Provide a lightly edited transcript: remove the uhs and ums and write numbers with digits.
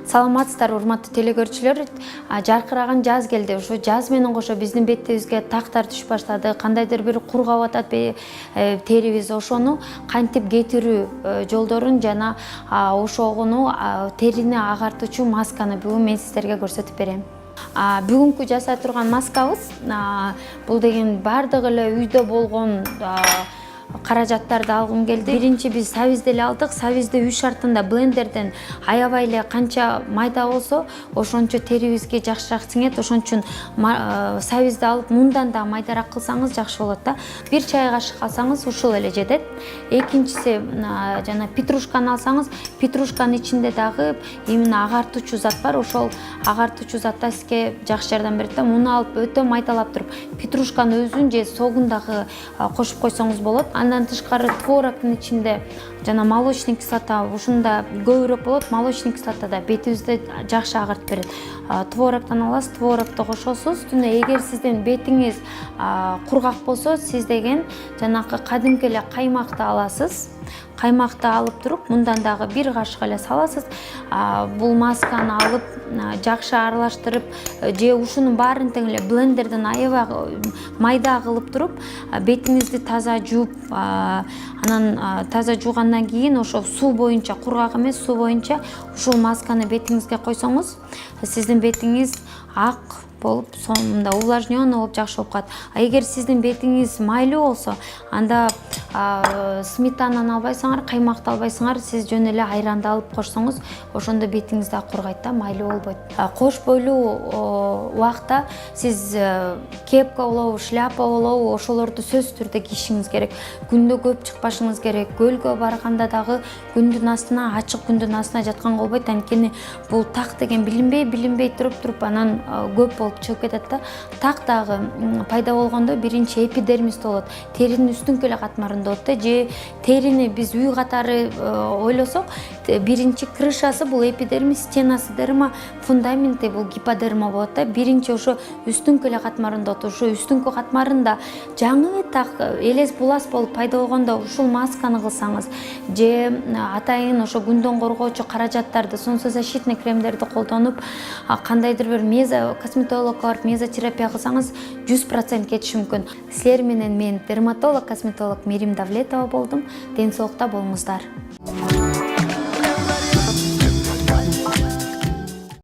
Саламатсыздар урматтуу телекөрүүчүлөр. Жаркыраган жаз келди. Ошо жаз менен кошо биздин бетибизге тактар түшүп баштады. Кандайдыр бир кургап атат терибиз. Ошону кантип кетирүү жолдорун жана ошогуну терини агартуучу масканы бүгүн мен сиздерге көрсөтүп берем. Бүгүнкү жасай турган маскабыз бул деген бардыгы эле үйдө болгон каражаттарды алгым келди. Биринчи биз сабизди эле алдык. Сабизди үй шартында блендерден аябай эле канча майда болсо, ошончо терибизге жакшыраак сиңет. Ошон үчүн сабизди алып, мындан да майдараак кылсаңыз жакшы болот да. 1 чай кашык алсаңыз ушул эле жетет. Экинчиси жана петрушканы алсаңыз, петрушканын ичинде дагы именно агартуучу зат бар. Ошол агартуучу зат да сизге жакшы жардам берет да. Муну алып өтө майдалап туруп, петрушканы өзүн же согун дагы кошуп койсоңуз болот. Андан тышкары творогдун ичинде жана молочный кислота, ушунда көбүрөөк болот. Молочный кислота да бетибизди жакшы агартып берет. Творогдон аласыз, творогду кошосуз. Үстүнө эгер сиздин бетиңиз кургак болсо, сиз деген жанакы кадимки эле каймакты аласыз. Каймакты алып туруп, мындан дагы 1 кашык эле саласыз. Бул масканы алып, жакшы аралаштырып, же ушунун баарын тең эле блендерден аябай майда кылып туруп, бетиңизди таза жууп, анан таза жуугандан кийин ошо суу боюнча, кургак эмес, суу боюнча ушул масканы бетиңизге койсоңуз, сиздин бетиңиз ак болуп, сонунда увлажнённый болуп жакшы болуп калат. Эгер сиздин бетиңиз майлуу болсо, анда сметананы албайсыңар, каймакты албайсыңар, сиз жөн эле айранды алып кошсоңуз, ошондо бетиңиз да кургайт да, майлуу болбойт. Кош бойлуу убакта сиз кепка болобу, шляпа болобу, ошолорду сөзсүз түрдө кийишиңиз керек. Күндө көп чыкпашыңыз керек. Көлгө барганда дагы күндүн астына, ачык күндүн астына жатканга болбойт. Анткени бул так деген билинбей туруп анан көп болуп чыгып кетет да. Так дагы пайда болгондо биринчи эпидермисте болот. Теринин үстүнкү эле катмарында болот да. Же терини биз үй катары ойлосок, биринчи крышасы бул эпидермис, стенасы дерма, фундаменти бул гиподерма болот да. Биринчи ошо үстүнкү эле катмарында болот. Ошо үстүнкү катмарында жаңы так элес булас болуп пайда болгондо ушул масканы кылсаңыз, же атайын ошо күндөн коргоочу каражаттарды, солнцезащитный кремдерди колдонуп, кандайдыр бир косметологко барып мезотерапия кылсаңыз 100% кетиши мүмкүн. Силер менен мен дерматолог, косметолог Мерим Давлетова болдум. Ден соолукта болуңуздар.